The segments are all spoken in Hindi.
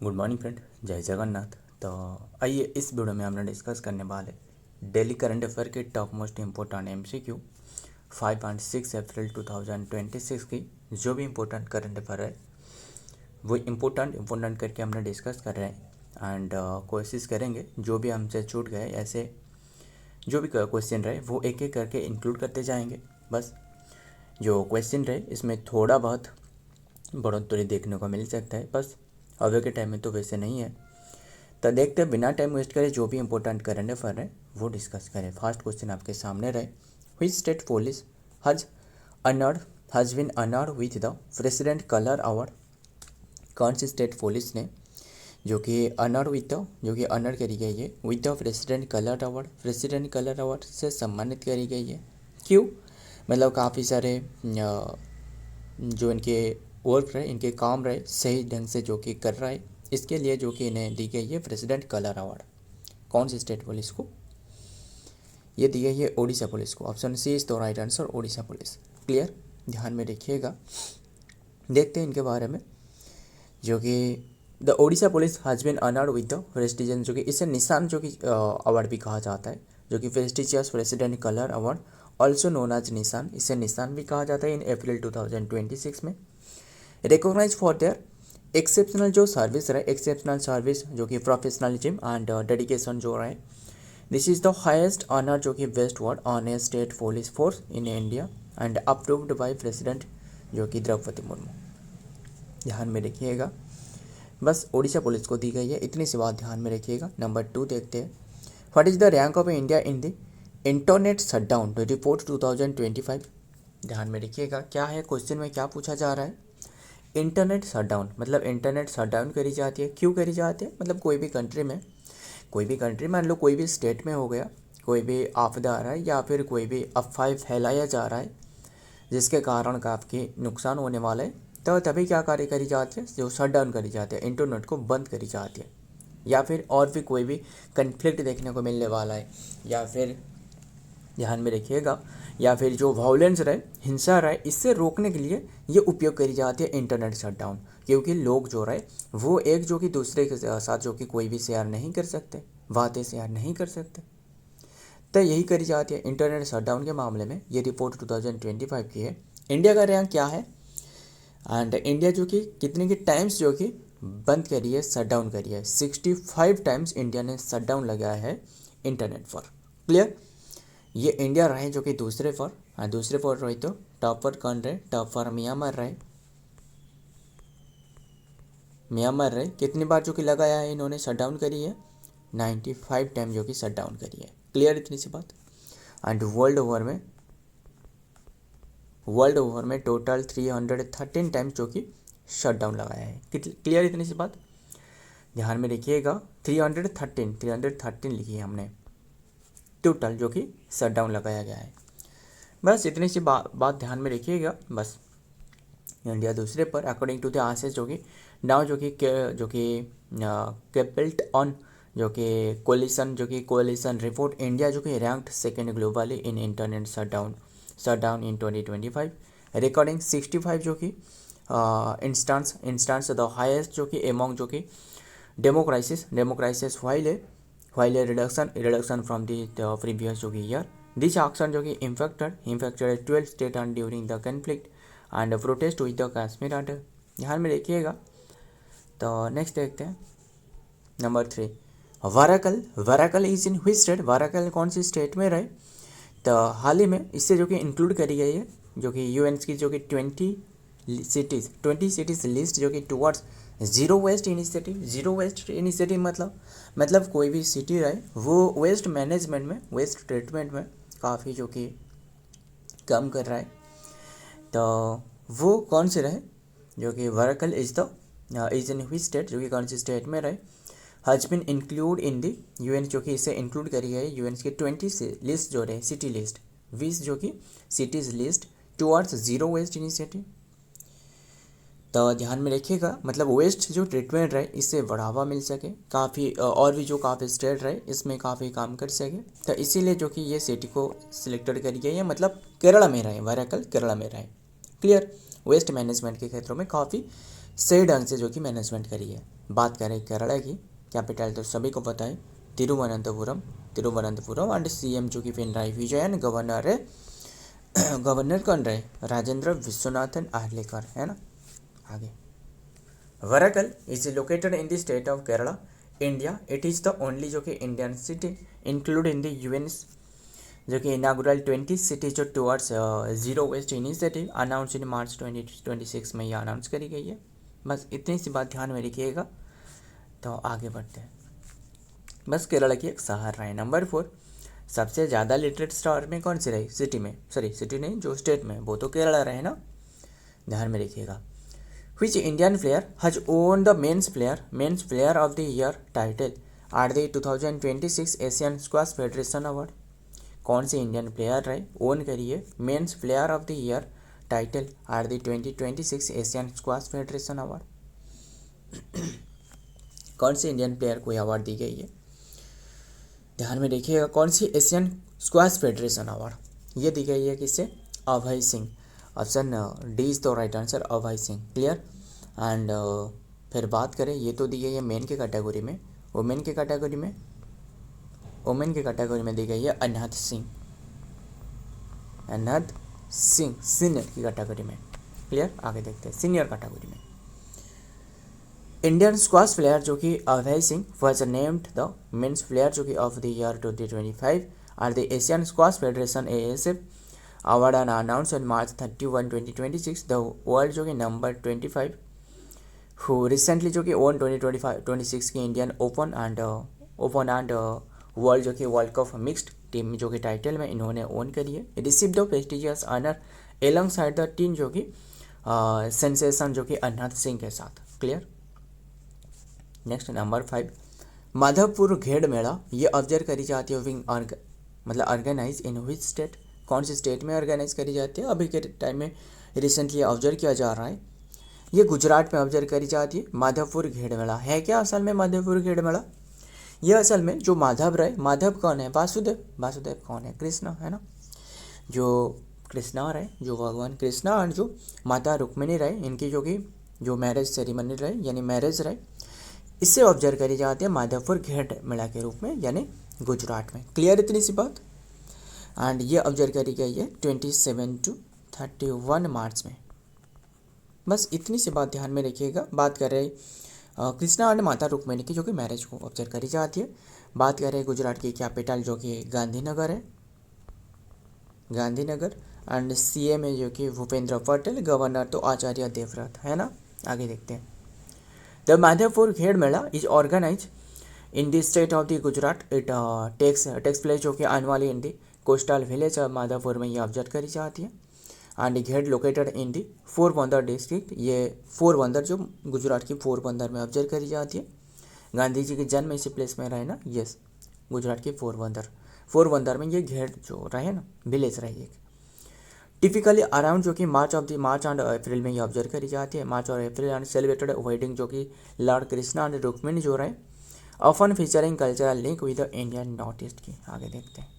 गुड मॉर्निंग फ्रेंड, जय जगन्नाथ। तो आइए इस वीडियो में हम लोग डिस्कस करने वाले डेली करंट अफेयर के top most important MCQ 5 and 6 अप्रैल 2026 की जो भी इम्पोर्टेंट करंट अफेयर है वो इम्पोर्टेंट करके हम लोग डिस्कस कर रहे हैं। एंड कोशिश करेंगे जो भी हमसे छूट गए ऐसे जो भी क्वेश्चन रहे वो एक एक करके इंक्लूड करते जाएंगे। बस जो क्वेश्चन रहे इसमें थोड़ा बहुत बढ़ोतरी देखने को मिल सकता है, बस अवे के टाइम में तो वैसे नहीं है। तो देखते हैं बिना टाइम वेस्ट करे जो भी इंपॉर्टेंट करंट अफेयर है वो डिस्कस करें। फर्स्ट क्वेश्चन आपके सामने रहे, which state police has been honoured with the president colour award. कौन सी स्टेट पुलिस ने जो कि ऑनर करी गई है with the president colour award, president colour award से सम्मानित करी गई है। क्यों? मतलब काफ़ी सारे जो इनके वर्क रहे, इनके काम रहे सही ढंग से जो कि कर रहा है, इसके लिए जो कि इन्हें दी गई है प्रेसिडेंट कलर अवार्ड। कौन सी स्टेट पुलिस को? ये दी गई है ओडिशा पुलिस को। Option C is the right answer, Odisha police. Clear? ध्यान में रखिएगा। देखते हैं इनके बारे में जो कि the Odisha police has been honoured with the prestigious, जो कि इसे निशान जो कि अवार्ड भी कहा जाता है, जो कि prestigious president colour award also known as Nishan, इसे निशान भी कहा जाता है। इन अप्रैल 2026 में रिकॉग्नाइज फॉर देयर एक्सेप्शनल जो सर्विस रहे, एक्सेप्शनल सर्विस जो कि प्रोफेशनलिज्म एंड डेडिकेशन जो रहे। This is the highest honour जो कि bestowed on a state police force in India and approved by president जो कि द्रौपदी मुर्मू। ध्यान में रखिएगा, बस ओडिशा पुलिस को दी गई है, इतनी सी बात ध्यान में रखिएगा। नंबर 2 देखते हैं, what is the rank of India in the internet shutdown report 2025। ध्यान में रखिएगा, क्या है क्वेश्चन में, क्या पूछा जा रहा है। इंटरनेट शटडाउन मतलब इंटरनेट शटडाउन करी जाती है, क्यों करी जाती है? मतलब कोई भी कंट्री मान लो कोई भी स्टेट में हो गया, कोई भी आपदा आ रहा है या फिर कोई भी अफवाह फैलाया जा रहा है जिसके कारण काफ़ी नुकसान होने वाला है, तो तभी क्या कार्य करी जाती है, जो शटडाउन करी जाती है, इंटरनेट को बंद करी जाती है। या फिर और भी कोई भी कन्फ्लिक्ट देखने को मिलने वाला है, या फिर ध्यान में रखिएगा, या फिर जो वायलेंस रहे, हिंसा रहे, इससे रोकने के लिए ये उपयोग करी जाती है इंटरनेट शटडाउन। क्योंकि लोग जो रहे वो एक जो कि दूसरे के साथ जो कि कोई भी शेयर नहीं कर सकते, बातें शेयर नहीं कर सकते, तो यही करी जाती है इंटरनेट शटडाउन के मामले में। ये रिपोर्ट 2025 की है। इंडिया का रैंक क्या है एंड इंडिया जो कि कितने के टाइम्स जो कि बंद करी है, शटडाउन करी है। 65 टाइम्स इंडिया ने शटडाउन लगाया है इंटरनेट पर। क्लियर? ये इंडिया रहे जो कि दूसरे पर रहे, तो टॉप पर कौन रहे? टॉप पर म्यांमार रहे। कितनी बार जो कि लगाया है इन्होंने, शटडाउन करी है 95 टाइम जो कि शटडाउन करी है। क्लियर इतनी सी बात। एंड वर्ल्ड ओवर में टोटल 313 टाइम्स जो कि शटडाउन लगाया है। क्लियर इतनी सी बात। ध्यान में रखिएगा, 313 लिखी है हमने टोटल जो कि शटडाउन लगाया गया है। बस इतनी सी बात ध्यान में रखिएगा। बस इंडिया दूसरे पर अकॉर्डिंग टू द आंसर्स जो कि नाउ जो कि कैपिल्ट ऑन जो कि कोलिशन रिपोर्ट, इंडिया जो कि रैंक्ड सेकेंड ग्लोबली इन इंटरनेट शटडाउन इन 2025, रिकॉर्डिंग 65 जो कि इंस्टांस द हाईएस्ट जो कि एमोंग जो कि डेमोक्राइसिस while a reduction from the previous जो कि ईयर। दिस एक्शन जो कि impacted 12 state and during the conflict and protest with the Kashmir and. ध्यान में रखिएगा। तो नेक्स्ट देखते हैं number 3, Varkala is in which state. Varkala कौन सी स्टेट में रहे? तो हाल ही में इससे जो कि इंक्लूड करी गई है जो कि यूएन की जो कि 20 सिटीज़ लिस्ट जो कि टुवर्ड्स जीरो वेस्ट इनिशिएटिव मतलब कोई भी सिटी रहे वो वेस्ट मैनेजमेंट में, वेस्ट ट्रीटमेंट में काफ़ी जो कि कम कर रहा है। तो वो कौन से रहे जो कि Varkala is in which state, जो कि कौन सी स्टेट में रहे। Has been include in the UN, जो कि इसे इंक्लूड करी गई यूएन की 20 से लिस्ट जो रहे, सिटी लिस्ट 20 जो कि cities list towards zero waste initiative. तो ध्यान में रखिएगा, मतलब वेस्ट जो ट्रीटमेंट रहे इससे बढ़ावा मिल सके, काफ़ी और भी जो काफ़ी स्टेट रहे इसमें काफ़ी काम कर सके, तो इसीलिए जो कि ये सिटी को सिलेक्टेड करी गई है। मतलब केरला में रहे, वाराकल केरला में रहे। क्लियर? वेस्ट मैनेजमेंट के क्षेत्रों में काफ़ी सही ढंग से जो कि मैनेजमेंट करी है। बात करें केरला की, कैपिटल तो सभी को पता है तिरुवनंतपुरम एंड सीएम जो कि पिनराई विजयन, गवर्नर है गवर्नर कौन रहे, राजेंद्र विश्वनाथन आर्लेकर, है ना। आगे, Varkala is located in the state of Kerala, India. It is the only जो कि Indian city include in the UN जो कि इनागुरल 20 सिटीज जो towards zero waste initiative announce in March 2026 में ये अनाउंस करी गई है। बस इतनी सी बात ध्यान में रखिएगा। तो आगे बढ़ते हैं। बस केरला की एक शहर रहे। नंबर 4, सबसे ज़्यादा लिटरेट शहर में कौन सी रही, सिटी में, सॉरी सिटी नहीं जो स्टेट में, वो तो केरला रहे ना, ध्यान में रखिएगा। Which Indian player has won the men's player of the year title at the 2026 Asian Squash Federation award? कौन से इंडियन प्लेयर रहे ओन करिए men's player of the year title at the 2026 Asian Squash Federation award? कौन से इंडियन प्लेयर को अवार्ड दी गई है, ध्यान में देखिएगा। कौन सी एशियन स्क्वाश फेडरेशन अवार्ड ये दी गई है, किससे, Abhay Singh. Option D is the right answer, Abhay Singh, clear. And फिर बात करें, ये तो दी गई है मेन के कैटेगरी में। वुमेन के कैटेगरी में दी गई है अनहद सिंह सीनियर की कैटेगरी में, क्लियर। आगे देखते हैं सीनियर कैटेगरी में। इंडियन स्क्वाश प्लेयर जो कि Abhay Singh was named the men's player जो कि of the year 2025 are the Asian Squash Federation ASF award and announce on March 31, 2026। The world जो कि नंबर 25 हु रिसेंटली जो कि ओन 2025-26 की इंडियन ओपन एंड वर्ल्ड जो कि वर्ल्ड कप मिक्स्ड टीम जो कि टाइटल में इन्होंने ओन करी है। Receive the prestigious honour alongside the team जो कि सेंसेशन जो कि अनहद सिंह के साथ, clear. Next number 5, Madhavpur Ghed Mela ये ऑब्जर्व करी जाती है मतलब ऑर्गेनाइज इन विच स्टेट? कौन सी स्टेट में ऑर्गेनाइज करी जाती है? अभी के टाइम में रिसेंटली ऑब्जर्व किया जा रहा है, ये गुजरात में ऑब्जर्व करी जाती है। माधवपुर घेड़ मेला है क्या असल में माधवपुर घेड़ मेला? ये असल में जो माधव रहे, माधव कौन है, वासुदेव कौन है, कृष्ण, है ना। जो कृष्णा रहे, जो भगवान कृष्णा और जो माता रुक्मिणी रहे, इनकी जो मैरिज सेरेमनी रहे यानी मैरिज रहे, इससे ऑब्जर्व करी जाती है माधवपुर घेड़ मेला के रूप में यानी गुजरात में, क्लियर इतनी सी बात। एंड ये ऑब्जर्व करी गई है 27 to 31 मार्च में। बस इतनी सी बात ध्यान में रखिएगा। बात कर रहे कृष्णा और माता रुक्मिणी की जो कि मैरिज को ऑब्जर्व करी जाती है। बात कर रहे गुजरात की कैपिटल जो कि गांधीनगर है, गांधीनगर। एंड CM है जो कि भूपेंद्र पटेल, गवर्नर तो आचार्य देवव्रत, है ना। आगे देखते हैं। The Madhavpur Ghed mela is organise in the state of the Gujarat. It takes place जो कि annually in the coastal village Madhavpur में ये ऑब्जर्व करी जाती है। And Ghed located in the Porbandar district, ये पोरबंदर जो गुजरात की पोरबंदर में ऑब्जर्व करी जाती है। गांधी जी के जन्म इसी प्लेस में रहे ना, यस, गुजरात की पोरबंदर में ये घेड़ जो रहे ना, विलेज रहे एक। टिपिकली अराउंड जो कि मार्च एंड अप्रैल में ये ऑब्जर्व करी जाती है, मार्च और अप्रैल। एंड सेलिब्रेटेड वेडिंग जो कि लॉर्ड कृष्णा एंड रुक्मिणी जो रहे, often featuring cultural link with the Indian north east की। आगे देखते हैं।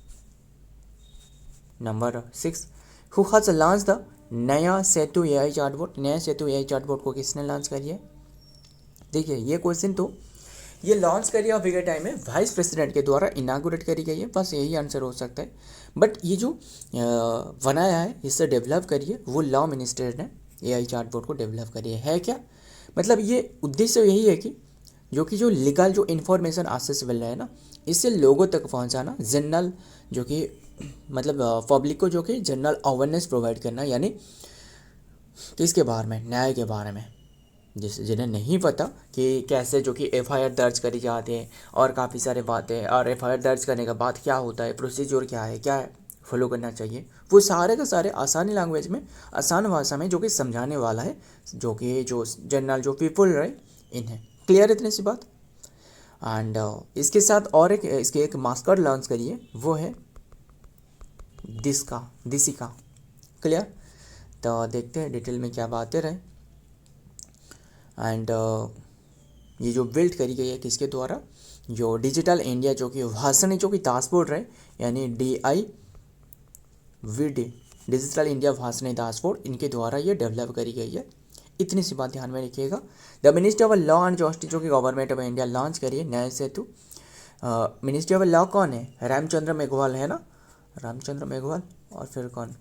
Number 6, who has launch the नया सेतु AI चैटबॉट? नया सेतु AI चैटबॉट को किसने लॉन्च करी है? देखिए ये क्वेश्चन तो ये लॉन्च करी है अभी के टाइम में वाइस प्रेसिडेंट के द्वारा इनागुरेट करी गई है, बस यही आंसर हो सकता है। बट ये जो बनाया है, इससे डेवलप करी है, वो लॉ मिनिस्टर ने AI चैटबॉट को डेवलप करी है क्या? मतलब ये उद्देश्य यही है कि जो लीगल जो इन्फॉर्मेशन एक्सेसिबल है ना, इससे लोगों तक पहुंचाना, जनरल जो कि मतलब पब्लिक को जो कि जनरल अवेयरनेस प्रोवाइड करना, यानी किसके बारे में, न्याय के बारे में, जिन्हें नहीं पता कि कैसे जो कि FIR दर्ज करी जाती है और काफ़ी सारे बातें, और FIR दर्ज करने के बाद क्या होता है, प्रोसीजर क्या है, क्या फॉलो करना चाहिए, वो सारे के सारे आसानी लैंग्वेज में, आसान भाषा में जो कि समझाने वाला है, जो जनरल जो पीपल रहे इन्हें, क्लियर इतनी सी बात। एंड इसके साथ और इसके एक मास्कट लॉन्च करिए, वो है दिसिका, क्लियर। तो देखते हैं डिटेल में क्या बातें रहे। एंड ये जो बिल्ड करी गई है किसके द्वारा, जो डिजिटल इंडिया जो कि भाषण जो कि दासबोर्ड रहे, यानी DIVD डिजिटल इंडिया भाषणी दासफोर्ड, इनके द्वारा ये डेवलप करी गई है। इतनी सी बात ध्यान में रखिएगा। The ministry of law and justice जो कि गवर्नमेंट ऑफ इंडिया लॉन्च करिए न्याय सेतु। मिनिस्ट्री ऑफ लॉ कौन है? रामचंद्र मेघवाल है ना, रामचंद्र मेघवाल। और फिर कौन,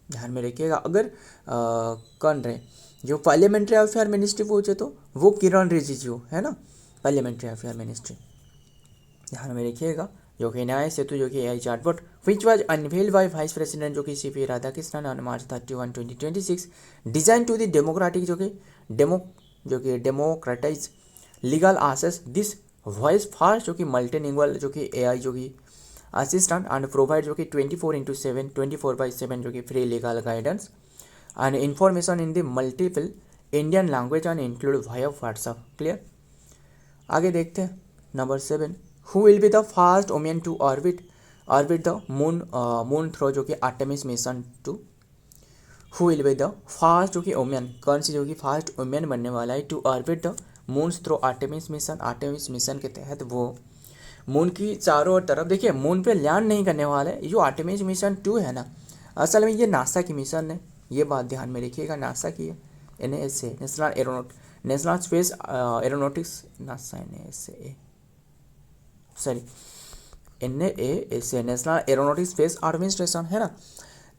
ध्यान में रखिएगा। अगर कौन रहे जो पार्लियामेंट्री अफेयर मिनिस्ट्री पूछे तो वो किरण रिजिजू है ना, पार्लियामेंट्री अफेयर मिनिस्ट्री, ध्यान में रखिएगा। जो कि न्याय सेतु जो कि AI chatbot which was unveiled by vice president जो कि CP Radhakrishnan on March 31, 2026, design to the democratic जो कि democratise legal access this voice fast जो कि मल्टीलिंगुअल जो कि एआई जो कि असिस्टेंट एंड प्रोवाइड जो कि 24/7 24/7 जो कि free legal guidance and information in the multiple Indian language and include via WhatsApp. Clear. आगे देखते हैं number 7, who will be the first women to orbit the moon through जो कि Artemis mission 2। Who will be the first जो कि वुमेन, कौन सी जो कि फर्स्ट वुमेन बनने वाला है to orbit the moon through Artemis mission. Artemis mission के तहत वो मून की चारों ओर तरफ, देखिए मून पे लैंड नहीं करने वाले। जो आर्टेमिस मिशन 2 है ना, असल में ये नासा की मिशन है, ये बात ध्यान में रखिएगा। नासा की है, NASA national space aeronautics, NASA NASA national aeronautics space administration है ना।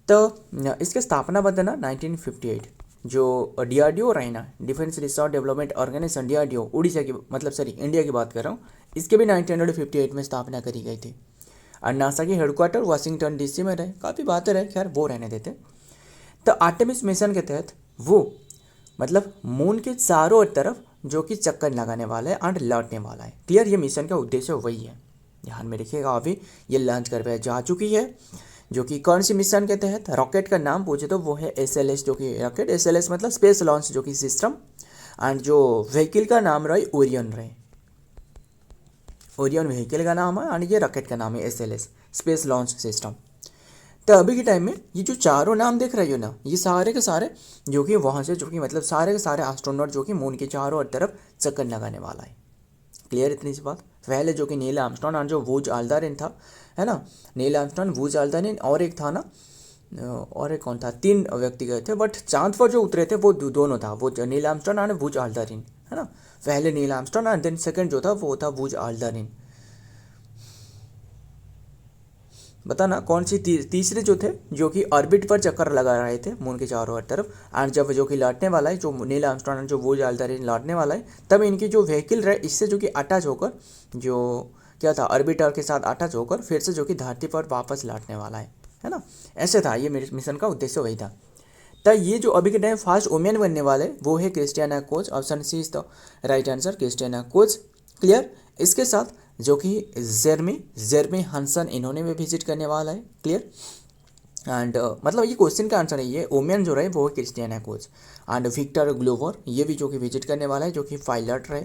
तो इसके स्थापना बताना 1958, जो DRDO रहे ना, defence research development organisation, DRDO Orissa की मतलब सॉरी इंडिया की बात कर रहा हूँ, इसके भी 1958 में स्थापना करी गई थी। और नासा की हेडक्वार्टर वाशिंगटन DC में रहे, काफ़ी बातें रहे, खैर वो रहने देते। तो आर्टेमिस मिशन के तहत वो मतलब मून के चारों तरफ जो कि चक्कर लगाने वाला है एंड लौटने वाला है। क्लियर, ये मिशन का उद्देश्य वही है, ध्यान में रखिएगा। अभी ये लॉन्च कर जा चुकी है, जो कि कौन सी मिशन के तहत। रॉकेट का नाम पूछे तो वो है SLS जो कि रॉकेट, SLS मतलब स्पेस लॉन्च जो कि सिस्टम, एंड जो व्हीकल का नाम रहे ओरियन रहे, ओरियन व्हीकल का नाम है एंड ये रॉकेट का नाम है SLS स्पेस लॉन्च सिस्टम। तो अभी के टाइम में ये जो चारों नाम देख रहे हो ना, ये सारे के सारे जो कि वहाँ से जो कि मतलब सारे के सारे एस्ट्रोनॉट जो कि मून के चारों तरफ चक्कर लगाने वाला है। क्लियर, इतनी सी बात। पहले जो कि नील आर्मस्ट्रॉन्ग और जो वूज आल्दारिन था, है ना, नील आर्मस्ट्रॉन्ग, वूज आल्दारिन और एक था ना, और एक कौन था, 3 व्यक्ति गए थे, बट चांद पर जो उतरे थे वो दोनों था, वो नील आर्मस्ट्रॉन्ग और वूज आल्दारिन, है ना। पहले नील आर्मस्ट्रॉन्ग और देन सेकंड जो था वो था वूज आल्दारिन। बताना कौन सी तीसरे जो थे जो कि ऑर्बिट पर चक्कर लगा रहे थे मून के चारों तरफ, एंड जब जो कि लौटने वाला है, जो नील आर्मस्ट्रॉन्ग जो वूज आल्दारिन लौटने वाला है, तब इनकी जो व्हीकल रहे इससे जो कि अटैच होकर जो क्या था ऑर्बिटर के साथ अटैच होकर फिर से जो कि धरती पर वापस लौटने वाला है ना। ऐसे था ये मेरे मिशन का उद्देश्य, वही था। तो ये जो अभी के टाइम फर्स्ट वुमेन बनने वाले वो है Christina Koch. Option C is the right answer, Christina Koch. Clear. इसके साथ जो कि जेरमी हंसन इन्होंने भी विजिट करने वाला है। क्लियर। एंड मतलब ये क्वेश्चन का आंसर है, ये वुमेन जो रहे वो है Christina Koch. And Victor Glover ये भी जो कि विजिट करने वाला है, जो कि पायलट रहे।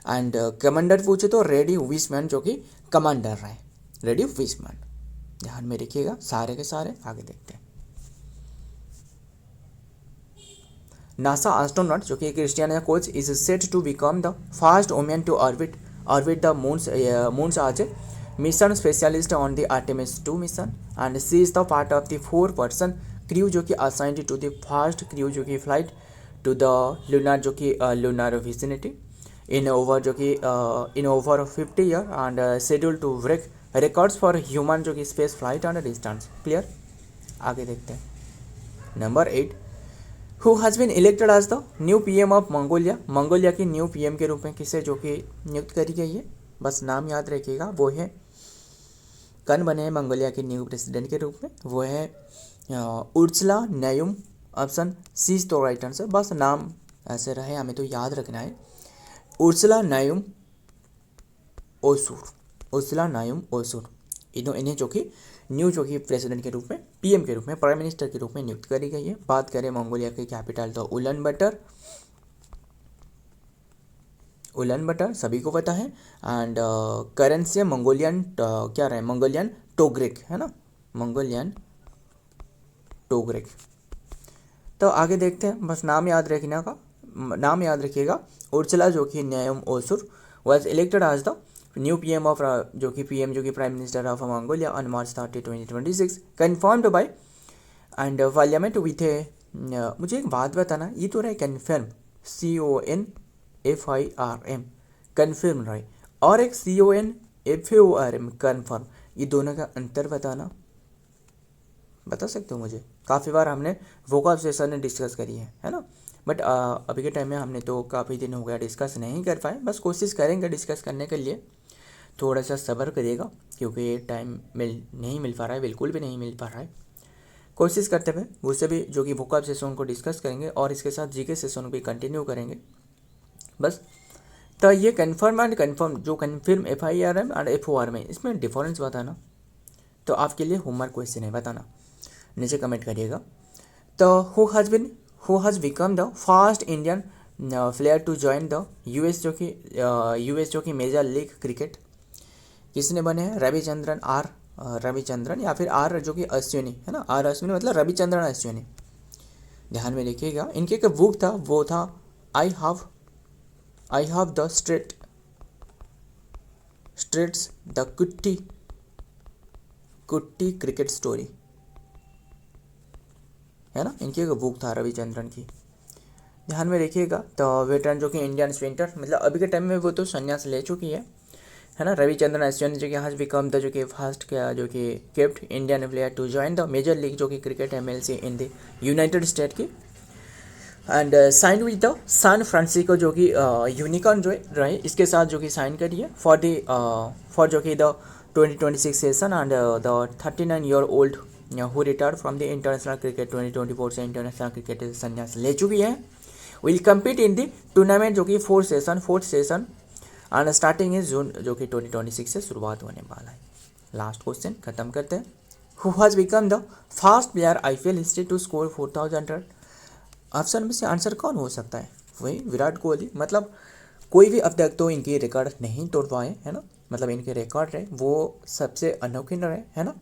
एंड कमांडर पूछे तो रेडी विशमैन जो कि कमांडर रहे, रेडी विशमैन, ध्यान में रखिएगा सारे के सारे। आगे देखते हैं नासा एस्ट्रोनॉट जो कि Christina Koch is set to become the first women to orbit the moon's आज mission specialist on the Artemis 2 mission, and she is the part of the 4-person crew जो कि assigned to the first crew जो कि flight to the lunar जो कि lunar vicinity in over 50 year and scheduled to break records for human जो कि space flight and distance। Clear. आगे देखते हैं number 8, who has been elected as the new PM of Mongolia. Mongolia की न्यू PM के रूप में किसे जो कि नियुक्त करी गई है, बस नाम याद रखिएगा। वो है कौन बने हैं मंगोलिया के न्यू प्रेसिडेंट के रूप में, वो है उर्सुला नायुम। ऑप्शन सी इज तो राइट आंसर, बस नाम ऐसे रहे हमें तो याद रखना है। उर्सुला नायुम ओसुर, उर्सुला नायुम ओसुर, इन्हें जो कि न्यू जो कि प्रेसिडेंट के रूप में, PM के रूप में, प्राइम मिनिस्टर के रूप में नियुक्त करी गई है। बात करें मंगोलिया की कैपिटल तो उलन बटर सभी को पता है। एंड करेंसी मंगोलियन क्या रहे, मंगोलियन टोग्रिक, है ना, मंगोलियन टोग्रिक। तो आगे देखते हैं, बस नाम याद रखिएगा। उर्सुला जो कि Nyam Osor was elected as the new PM of जो कि prime minister of Mongolia on March 30, 2026 confirmed by and parliament with a मुझे एक बात बताना, ये तो रहा है कन्फर्म, CONFIRM कन्फर्म रहा है, और एक CONFORM कन्फर्म, ये दोनों का अंतर बताना, बता सकते हो मुझे? काफ़ी बार हमने वोकैब सेशन में डिस्कस करी है ना, बट अभी के टाइम में हमने तो काफ़ी दिन हो गया डिस्कस नहीं कर पाए, बस कोशिश करेंगे डिस्कस करने के लिए, थोड़ा सा सब्र करिएगा क्योंकि टाइम नहीं मिल पा रहा है, बिल्कुल भी नहीं मिल पा रहा है। कोशिश करते हुए उससे भी जो कि वोकैब सेशन को डिस्कस करेंगे और इसके साथ जीके सेशन भी कंटिन्यू करेंगे बस। तो ये कन्फर्म एंड कन्फर्म, जो कन्फर्म FIRM एंड FORM है, इसमें डिफरेंस बताना। तो आपके लिए होमवर्क क्वेश्चन है, बताना, नीचे कमेंट करिएगा। तो who has become the first Indian player to join the US जो कि मेजर लीग क्रिकेट, किसने बने हैं? रविचंद्रन या फिर आर जो कि अश्विनी है ना, आर अश्विनी मतलब रविचंद्रन अश्विनी। ध्यान में लिखिएगा, इनके एक बुक था, वो था I have the straits the Kutty cricket story, है ना, इनकी एक बुक था रविचंद्रन की। ध्यान में रखिएगा। तो वेटरन जो कि इंडियन स्पिनर, मतलब अभी के टाइम में वो तो संन्यास ले चुकी है ना, रविचंद्रन अश्विन जो कि हैज़ बिकम द जो कि फर्स्ट क्या जो कि kept Indian player to join the Major League जो कि Cricket MLC in the United State की, and sign with the San Francisco जो कि यूनिकॉर्न जो रहे, इसके साथ जो कि साइन करिए फॉर जो कि the 2026 session, and the 39-year-old who retired from the international cricket 2024 से इंटरनेशनल क्रिकेट से संन्यास ले चुकी है, will compete in the tournament जो कि fourth session and starting is जून जो कि 2026 से शुरुआत होने वाला है। लास्ट क्वेश्चन खत्म करते हैं। Who has become the first player IPL history to score 4000 run? Option में से आंसर कौन हो सकता है? वही विराट कोहली, मतलब कोई भी अब तक तो इनके रिकॉर्ड नहीं तोड़ पाए, है ना, मतलब इनके रिकॉर्ड रहे वो सबसे अनोखे रहे, है ना,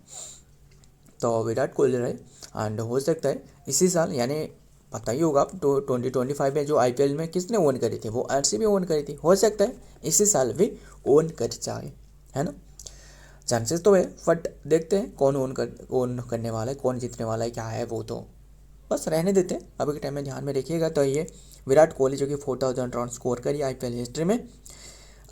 तो विराट कोहली रहे। एंड हो सकता है इसी साल, यानी पता ही होगा तो 2025 में जो IPL में किसने ओन करी थी, वो RCB ओन करी थी, हो सकता है इसी साल भी ओन कर जाए, है ना, चांसेस तो है, बट देखते हैं कौन ओन करने वाला है, कौन जीतने वाला है, क्या है वो तो बस रहने देते हैं अभी के टाइम में। ध्यान में रखिएगा। तो ये विराट कोहली जो कि 4000 रन स्कोर करी IPL हिस्ट्री में,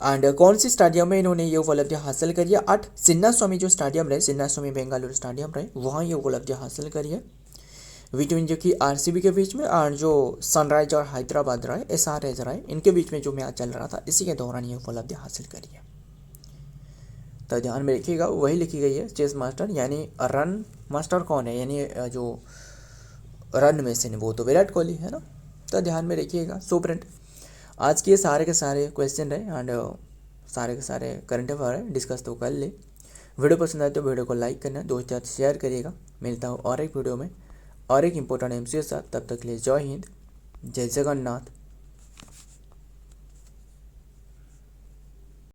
एंड कौन सी स्टेडियम में इन्होंने ये उपलब्धि हासिल करी है? 8 चिन्ना स्वामी जो स्टेडियम रहे, चिन्ना स्वामी बेंगलुरु स्टेडियम रहे, वहाँ ये उपलब्धि हासिल करी है बिटवीन जो कि RCB के बीच में और जो सनराइज और हैदराबाद रहे, SRH रहे, इनके बीच में जो मैच चल रहा था, इसी के दौरान ये उपलब्धि हासिल करी है। तो ध्यान में रखिएगा, वही लिखी गई है चेस मास्टर, यानी रन मास्टर कौन है, यानी जो रन में से वो तो विराट कोहली है ना। तो ध्यान में रखिएगा। सो फ्रेंड, आज के सारे क्वेश्चन रहे एंड सारे के सारे करंट अफेयर डिस्कस तो कर ले। वीडियो पसंद आए तो वीडियो को लाइक करना, दोस्तों साथ शेयर करिएगा। मिलता हूँ और एक वीडियो में और एक इम्पोर्टेंट MCQ के साथ, तब तक के लिए जय हिंद, जय जगन्नाथ।